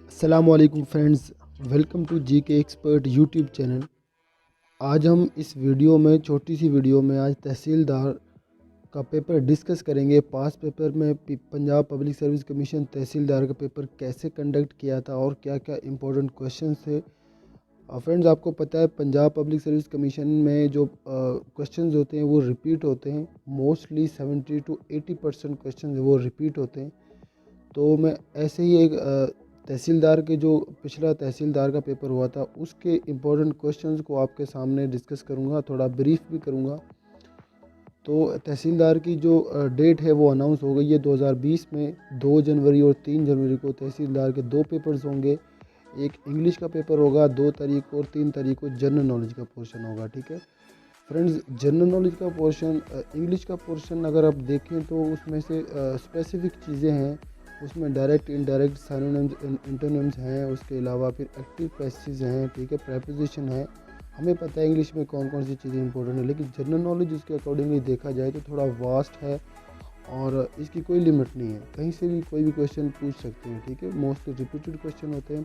अस्सलामुअलैकुम friends, welcome to जी के expert YouTube channel. आज हम इस वीडियो में छोटी सी वीडियो में आज तहसीलदार का पेपर डिस्कस करेंगे। पास पेपर में पंजाब पब्लिक सर्विस कमीशन तहसीलदार का पेपर कैसे कंडक्ट किया था और क्या क्या इम्पोर्टेंट क्वेश्चंस थे। फ्रेंड्स, आपको पता है पंजाब पब्लिक सर्विस कमीशन में जो क्वेश्चंस होते हैं वो रिपीट होते हैं। मोस्टली 70 to 80% क्वेश्चन वो रिपीट होते हैं। तो मैं ऐसे ही एक तहसीलदार के जो पिछला तहसीलदार का पेपर हुआ था उसके इम्पोर्टेंट क्वेश्चंस को आपके सामने डिस्कस करूंगा, थोड़ा ब्रीफ भी करूंगा। तो तहसीलदार की जो डेट है वो अनाउंस हो गई है 2020 में। 2 जनवरी और 3 जनवरी को तहसीलदार के 2 पेपर्स होंगे। एक इंग्लिश का पेपर होगा 2 तारीख को और 3 तारीख को जनरल नॉलेज का पोर्शन होगा। ठीक है फ्रेंड्स, जनरल नॉलेज का पोर्शन, इंग्लिश का पोर्शन अगर आप देखें तो उसमें से स्पेसिफिक चीज़ें हैं। उसमें डायरेक्ट इनडायरेक्ट सिनोनिम्स इंटोनिम्स हैं, उसके अलावा फिर एक्टिव पैसेज हैं, ठीक है, प्रेपोजिशन है। हमें पता है इंग्लिश में कौन कौन सी चीज़ें इंपॉर्टेंट है, लेकिन जनरल नॉलेज उसके अकॉर्डिंगली देखा जाए तो थोड़ा वास्ट है और इसकी कोई लिमिट नहीं है। कहीं से भी कोई भी क्वेश्चन पूछ सकते हैं। ठीक है, मोस्टली रिपीटेड क्वेश्चन होते हैं।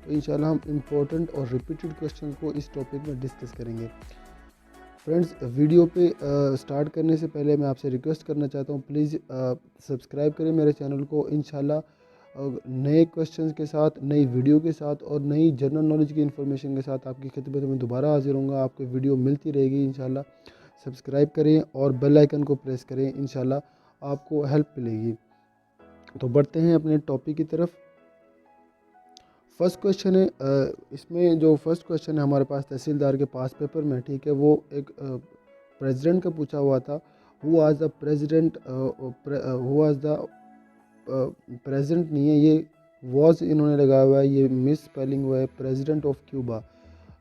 तो इंशाल्लाह हम इम्पोर्टेंट और रिपीटेड क्वेश्चन को इस टॉपिक में डिस्कस करेंगे। फ्रेंड्स, वीडियो पे स्टार्ट करने से पहले मैं आपसे रिक्वेस्ट करना चाहता हूँ, प्लीज़ सब्सक्राइब करें मेरे चैनल को। इंशाल्लाह नए क्वेश्चंस के साथ, नई वीडियो के साथ और नई जनरल नॉलेज की इन्फॉर्मेशन के साथ आपकी खिदमत में दोबारा हाजिर होऊंगा। आपको वीडियो मिलती रहेगी इंशाल्लाह। सब्सक्राइब करें और बेल आइकन को प्रेस करें, इंशाल्लाह आपको हेल्प मिलेगी। तो बढ़ते हैं अपने टॉपिक की तरफ। फर्स्ट क्वेश्चन है, इसमें जो फर्स्ट क्वेश्चन है हमारे पास तहसीलदार के पास पेपर में, ठीक है, वो एक प्रेसिडेंट का पूछा हुआ था। Who was the president, who was the president नहीं है ये, वॉज इन्होंने लगाया हुआ है, ये मिस स्पेलिंग हुआ है, प्रेसिडेंट ऑफ क्यूबा।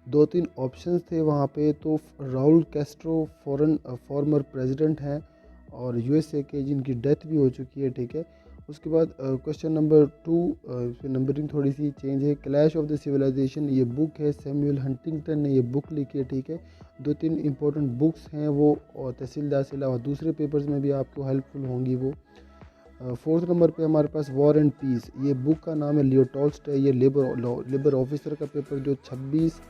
2-3 ऑप्शंस थे वहाँ पे। तो राउल कैस्ट्रो फॉर्मर प्रेसिडेंट हैं और यूएसए के, जिनकी डेथ भी हो चुकी है। ठीक है, उसके बाद क्वेश्चन नंबर 2, इसमें नंबरिंग थोड़ी सी चेंज है। क्लैश ऑफ द सिविलाइजेशन ये बुक है, सैमुअल हंटिंगटन ने ये बुक लिखी है। ठीक है, 2-3 इंपॉर्टेंट बुक्स हैं वो, और तहसीलदार से अलावा दूसरे पेपर्स में भी आपको हेल्पफुल होंगी वो। फोर्थ नंबर पे हमारे पास वॉर एंड पीस, ये बुक का नाम है लियो टॉल्स्टॉय। ये लेबर ऑफिसर का पेपर जो 26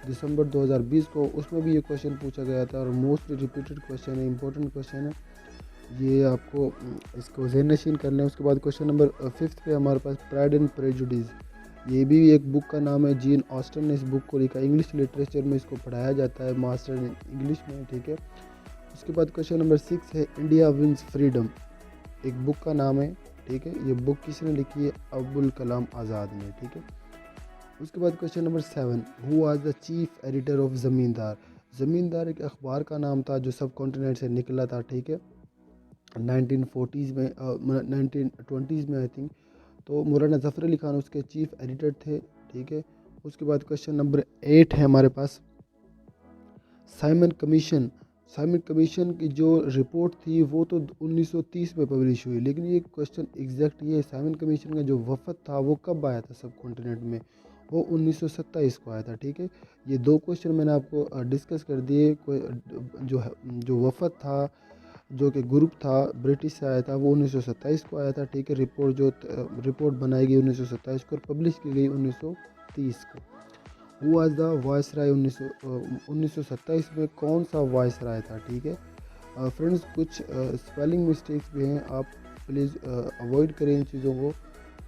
दिसंबर 2020 को, उसमें भी ये क्वेश्चन पूछा गया था और मोस्ट रिपीटेड क्वेश्चन है, इंपॉर्टेंट क्वेश्चन है। ये आपको इसको ज़हन नशीन कर लें। उसके बाद क्वेश्चन नंबर 5 पे हमारे पास प्राइड एंड प्रेजुडिस, ये भी एक बुक का नाम है। जीन ऑस्टन ने इस बुक को लिखा। इंग्लिश लिटरेचर में इसको पढ़ाया जाता है, मास्टर इन इंग्लिश में। ठीक है, उसके बाद क्वेश्चन नंबर 6 है इंडिया विंस फ्रीडम, एक बुक का नाम है। ठीक है, ये बुक किसने लिखी है? अब्दुल कलाम आज़ाद ने। ठीक है, उसके बाद question number 7, who was the chief editor of ज़मींदार। ज़मींदार एक अखबार का नाम था जो सब कॉन्टिनेंट से निकला था। ठीक है, 1940s में, 1920s में आई थिंक। तो मौलाना ज़फ़र अली ख़ान उसके चीफ एडिटर थे। ठीक है, उसके बाद क्वेश्चन नंबर 8 है हमारे पास साइमन कमीशन। साइमन कमीशन की जो रिपोर्ट थी वो तो 1930 में पब्लिश हुई, लेकिन ये क्वेश्चन एग्जैक्ट ये साइमन कमीशन का जो वफद था वो कब आया था सब कॉन्टिनेंट में? वो 1927 को आया था। ठीक है, ये 2 क्वेश्चन मैंने आपको डिस्कस कर दिए। जो वफद था, जो कि ग्रुप था, ब्रिटिश से आया था, वो 1927 को आया था। ठीक है, रिपोर्ट बनाई गई 1927 को और पब्लिश की गई 1930 को। हु वाज द वायसराय 1927 में कौन सा वायसराय था? ठीक है फ्रेंड्स, कुछ स्पेलिंग मिस्टेक्स भी हैं, आप प्लीज़ अवॉइड करें इन चीज़ों को।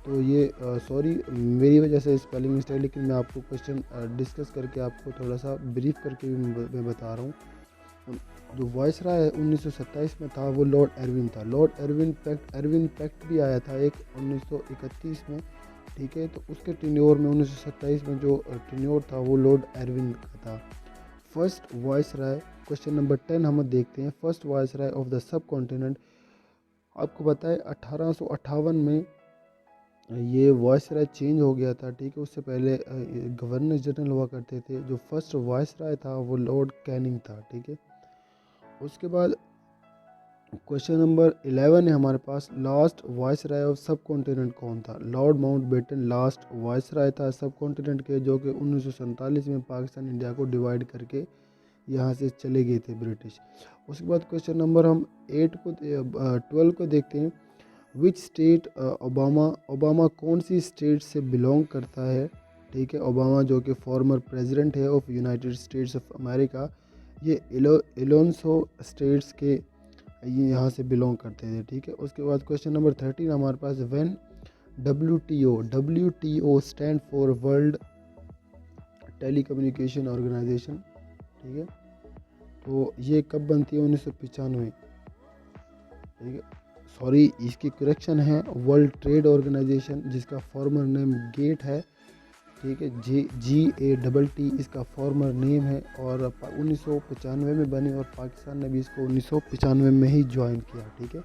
तो ये सॉरी मेरी वजह से स्पेलिंग मिस्टेक, लेकिन मैं आपको क्वेश्चन डिस्कस करके आपको थोड़ा सा ब्रीफ करके भी मैं बता रहा हूँ। जो वायसराय है 1927 में था वो लॉर्ड एरविन था। लॉर्ड एरविन पैक्ट भी आया था एक 1931 में। ठीक है, तो उसके टेन्योर में 1927 में जो टेन्योर था वो लॉर्ड एरविन का था। फर्स्ट वायसराय, क्वेश्चन नंबर 10 हम देखते हैं। First viceroy of the sub continent, आपको पता है 1858 में ये वायसराय चेंज हो गया था। ठीक है, उससे पहले गवर्नर जनरल हुआ करते थे। जो फर्स्ट वायसराय था वो लॉर्ड कैनिंग था। ठीक है, उसके बाद क्वेश्चन नंबर 11 है हमारे पास, लास्ट वायसराय ऑफ सब कॉन्टिनेंट कौन था? लॉर्ड माउंटबेटन लास्ट वायसराय था सब कॉन्टिनेंट के, जो कि 1947 में पाकिस्तान इंडिया को डिवाइड करके यहाँ से चले गए थे ब्रिटिश। उसके बाद क्वेश्चन नंबर हम 12 को देखते हैं। विच स्टेट ओबामा कौन सी स्टेट से बिलोंग करता है, ठीक है। ओबामा जो कि फॉर्मर प्रेसिडेंट है of United states of America, ये इलोन्सो स्टेट्स के ये यहाँ से बिलोंग करते थे, ठीक है। उसके बाद क्वेश्चन नंबर 13 हमारे पास, when WTO stand for world telecommunication organization, ठीक है। तो ये कब बनती है? 1995, ठीक है। सॉरी, इसकी करेक्शन है वर्ल्ड ट्रेड ऑर्गेनाइजेशन, जिसका फॉर्मर नेम गेट है, ठीक है। GATT इसका फॉर्मर नेम है, और 1995 में बनी, और पाकिस्तान ने भी इसको 1995 में ही ज्वाइन किया, ठीक है।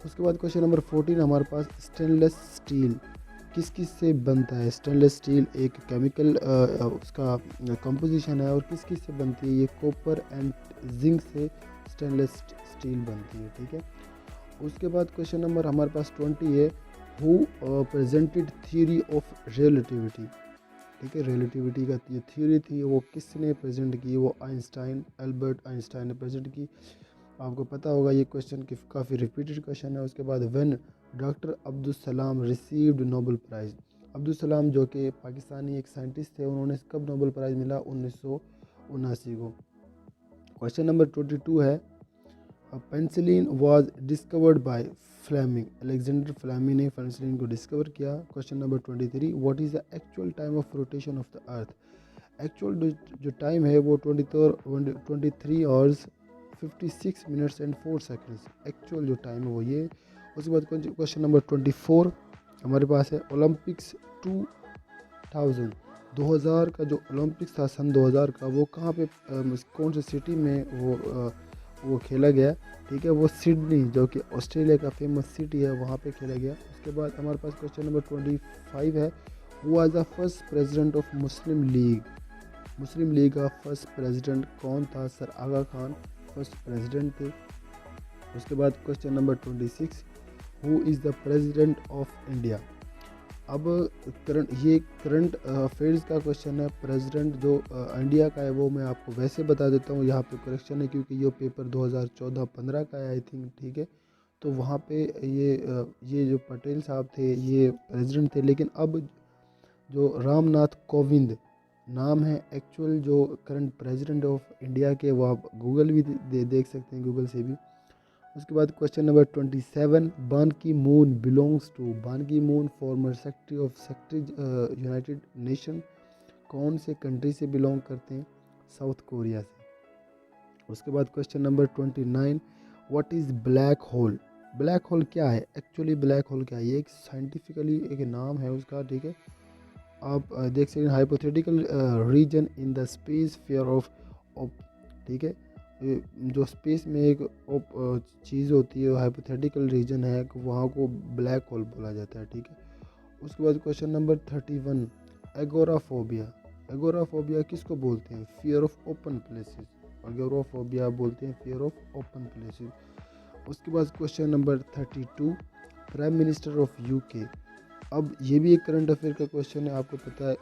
उसके बाद क्वेश्चन नंबर 14 हमारे पास, स्टेनलेस स्टील किस किस से बनता है? स्टेनलेस स्टील एक केमिकल उसका कंपोजिशन है, और किस किस से बनती है? ये कॉपर एंड जिंक से स्टेनलेस स्टील बनती है, ठीक है। उसके बाद क्वेश्चन नंबर हमारे पास 20 है, who presented theory of relativity, ठीक है। रिलेटिविटी का ये थ्योरी थी, वो किसने प्रेजेंट की? वो आइंस्टाइन, एल्बर्ट आइंस्टाइन ने प्रेजेंट की। आपको पता होगा ये क्वेश्चन की काफ़ी रिपीटेड क्वेश्चन है। उसके बाद, when doctor Abdul Salam received Nobel prize, Abdul Salam जो कि पाकिस्तानी एक साइंटिस्ट थे, उन्होंने कब नोबेल प्राइज़ मिला? 1979 को। क्वेश्चन नंबर 22 है, penicillin was discovered by Fleming, Alexander Fleming ने पेंसिलिन को डिस्कवर किया। Question number 23, what is the actual time of rotation of the earth? Actual जो टाइम है वो 23 hours 56 minutes and 4 seconds, actual जो टाइम है वो ये। उसके बाद क्वेश्चन नंबर 24 हमारे पास है, ओलंपिक्स 2000 का जो ओलंपिक्स था सन 2000 का, वो कहाँ पे कौन सी सिटी में वो खेला गया, ठीक है। वो सिडनी जो कि ऑस्ट्रेलिया का फेमस सिटी है, वहाँ पे खेला गया। उसके बाद हमारे पास क्वेश्चन नंबर 25 है, who was the first president of Muslim league? Muslim league का फर्स्ट प्रेसिडेंट कौन था? सर आगा खान फर्स्ट प्रेसिडेंट थे। उसके बाद question number 26, who is the president of India? अब करंट अफेयर्स का क्वेश्चन है। प्रेसिडेंट जो इंडिया का है वो मैं आपको वैसे बता देता हूँ, यहाँ पे करेक्शन है क्योंकि ये पेपर 2014-15 का है आई थिंक, ठीक है। तो वहाँ पे ये जो पटेल साहब थे ये प्रेसिडेंट थे, लेकिन अब जो रामनाथ कोविंद नाम है एक्चुअल जो करंट प्रेसिडेंट ऑफ इंडिया के, वो आप गूगल भी देख सकते हैं, गूगल से भी। उसके बाद क्वेश्चन नंबर 27, बान की मून बिलोंग्स टू, बान की moon former secretary of United nation, कौन से कंट्री से बिलोंग करते हैं? साउथ कोरिया से। उसके बाद question number 29, what is black hole? Black hole क्या है? एक्चुअली ब्लैक होल क्या है? ये एक साइंटिफिकली एक नाम है उसका, ठीक है। आप देख सकते हैं, hypothetical region in the space fair of, ठीक है। जो स्पेस में एक चीज़ होती है, हाइपोथेटिकल रीजन है, वहाँ को ब्लैक होल बोला जाता है, ठीक है। उसके बाद क्वेश्चन नंबर 31, एगोराफोबिया, एगोराफोबिया किसको बोलते हैं? Fear of open places, agoraphobia बोलते हैं फियर ऑफ ओपन प्लेसेस। उसके बाद question number 32, prime minister of UK. अब ये भी एक करंट अफेयर का क्वेश्चन है, आपको पता है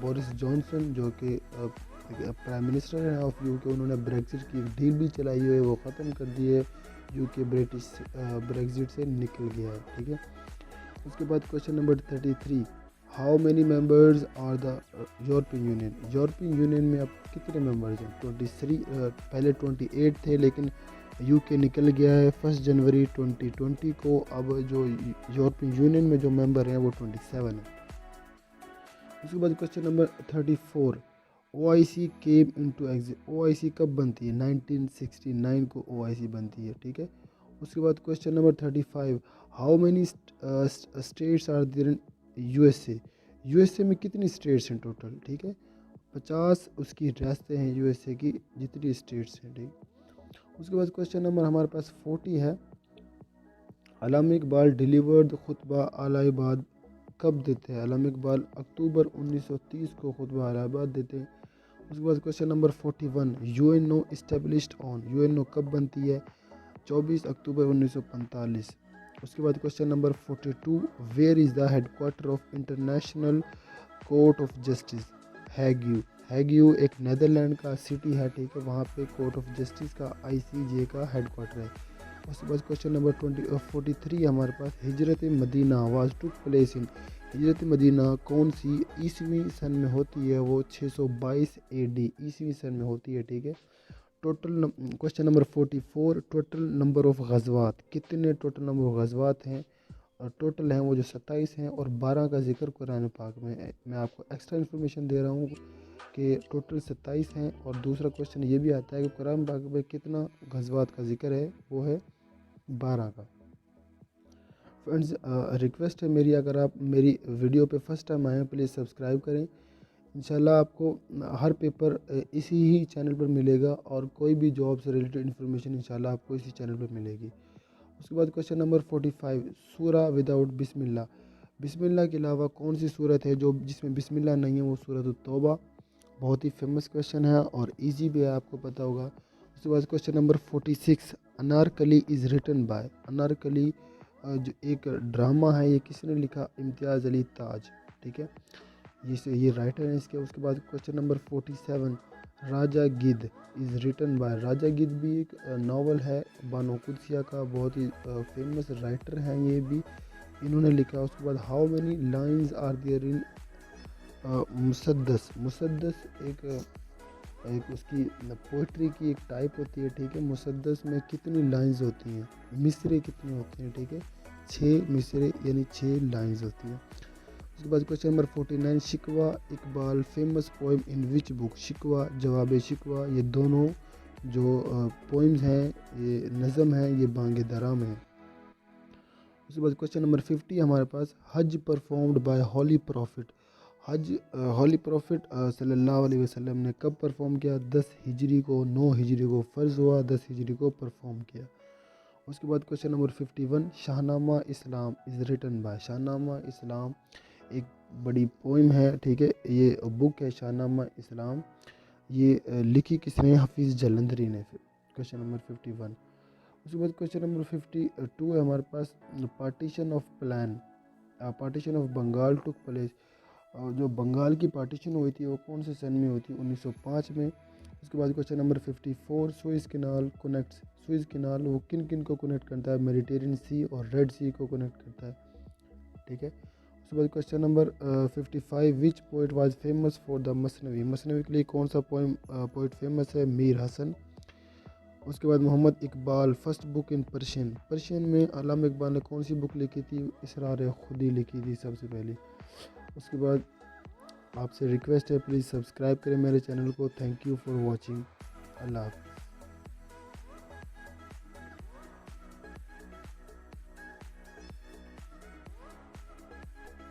बोरिस जॉनसन जो कि प्राइम मिनिस्टर हैं ऑफ यूके, उन्होंने ब्रेक्जिट की एक डील भी चलाई हुई है, वो ख़त्म कर दी है, यूके ब्रेक्जिट से निकल गया है, ठीक है। उसके बाद question number 33, how many members are the European Union? European Union में अब कितने मेंबर्स हैं? 23, पहले 28 थे, लेकिन यूके निकल गया है 1 जनवरी 2020 को। अब जो यूरोपियन यूनियन में जो मेंबर हैं वो 27 है। उसके बाद question number 34, OIC came into exit, OIC कब बनती है? 1969 को OIC बनती है, ठीक है। उसके बाद question number 35, how many states are there in USA? USA में कितनी स्टेट्स हैं टोटल, ठीक है। 50 उसकी रियासतें हैं USA की, जितनी स्टेट्स हैं, ठीक। उसके बाद क्वेश्चन नंबर हमारे पास 40 है, अलामा इकबाल डिलीवर्ड खुतबा अलाहाबाद कब देते हैं? अलामा इकबाल अक्टूबर 1930 को खुतबा अलाहाबाद देते हैं। उसके बाद question number 41, UNO established on, UNO कब बनती है? 24 अक्टूबर 1945। उसके बाद question number 42, where is the headquarter of International Court of Justice? Hague, Hague एक नीदरलैंड का सिटी है, ठीक है, वहाँ पे कोर्ट ऑफ जस्टिस का ICJ का हेडक्वार्टर है। उसके बाद क्वेश्चन नंबर 43 हमारे पास, हिजरत Medina was took place in, हिजरत मदीना कौन सी ईस्वी सन में होती है? वो 622 AD ईस्वी सन में होती है। ठीक है। Total question number 44, total number of गज़वात, कितने टोटल नंबर ऑफ गज़वात हैं? और टोटल हैं वो जो 27 हैं, और 12 का जिक्र कुरान पाक में है। मैं आपको एक्स्ट्रा इन्फॉर्मेशन दे रहा हूँ कि टोटल 27 हैं। और दूसरा क्वेश्चन ये भी आता है कि कुरान पाक में कितना गज़वात का जिक्र है? वो है 12 का। फ्रेंड्स, रिक्वेस्ट है मेरी, अगर आप मेरी वीडियो पे फर्स्ट टाइम आए हैं प्लीज़ सब्सक्राइब करें। इंशाल्लाह आपको हर पेपर इसी ही चैनल पर मिलेगा, और कोई भी जॉब से रिलेटेड इन्फॉर्मेशन इंशाल्लाह आपको इसी चैनल पर मिलेगी। उसके बाद क्वेश्चन नंबर 45, सूरा विदाउट बिस्मिल्लाह, बिस्मिल्लाह के अलावा कौन सी सूरत है जो जिसमें बिस्मिल्लाह नहीं है? वो सूरत तौबा। बहुत ही फेमस क्वेश्चन है और इजी भी है, आपको पता होगा। उसके बाद question number 46, Anarkali is written by, Anarkali जो एक ड्रामा है, ये किसने लिखा? इम्तियाज़ अली ताज। ठीक है, ये राइटर है इसके। उसके बाद क्वेश्चन नंबर 47, राजा गिद्ध इज़ रिटन बाय, राजा गिद्ध भी एक नावल है बानो कुदसिया का, बहुत ही फेमस राइटर हैं ये भी, इन्होंने लिखा। उसके बाद how many lines are there in मुसद्दस, मुसद्दस एक उसकी पोइट्री की एक टाइप होती है। ठीक है, मुसद्दस में कितनी लाइंस होती हैं? मिसरे कितने होते हैं? ठीक है, 6 मिसरे यानी 6 लाइंस होती हैं। उसके बाद क्वेश्चन नंबर 49, शिकवा Iqbal famous poem in which book, शिकवा जवाब शिकवा, ये दोनों जो पोइम्स हैं, ये नज़म है, ये बांगे दरा में है। उसके बाद क्वेश्चन नंबर 50 हमारे पास, हज परफॉर्म्ड बाय हॉली प्रॉफिट, हज हॉली प्रॉफिट सल्लल्लाहु अलैहि वसल्लम ने कब परफॉर्म किया? 10 हिजरी को, 9 हिजरी को फ़र्ज़ हुआ, 10 हिजरी को परफॉर्म किया। उसके बाद question number 51, Shahnama Islam is written by, Shahnama Islam एक बड़ी पोइम है। ठीक है, ये बुक है शाहनामा इस्लाम, ये लिखी किसने? हफीज़ जलंधरी ने। फिर क्वेश्चन नंबर 51। उसके बाद क्वेश्चन नंबर 52 है हमारे पास, partition of plan, partition of Bengal took place, जो बंगाल की पार्टीशन हुई थी वो कौन से सन में हुई थी? 1905 में। उसके बाद question number 54, Suez canal connects, Suez canal वो किन किन को कनेक्ट करता है? मेडिटेरियन सी और रेड सी को कनेक्ट करता है। ठीक है। उसके बाद question number 55, which poet was famous for the Masnavi, Masnavi के लिए कौन सा पोइट फेमस है? मीर हसन। उसके बाद Mohammad Iqbal first book in Persian, Persian में अल्लामा इकबाल ने कौन सी बुक लिखी थी? इसरार खुदी लिखी थी सबसे पहले। उसके बाद आपसे रिक्वेस्ट है प्लीज़ सब्सक्राइब करें मेरे चैनल को। Thank you for watching. अल्लाह हाफ़िज़।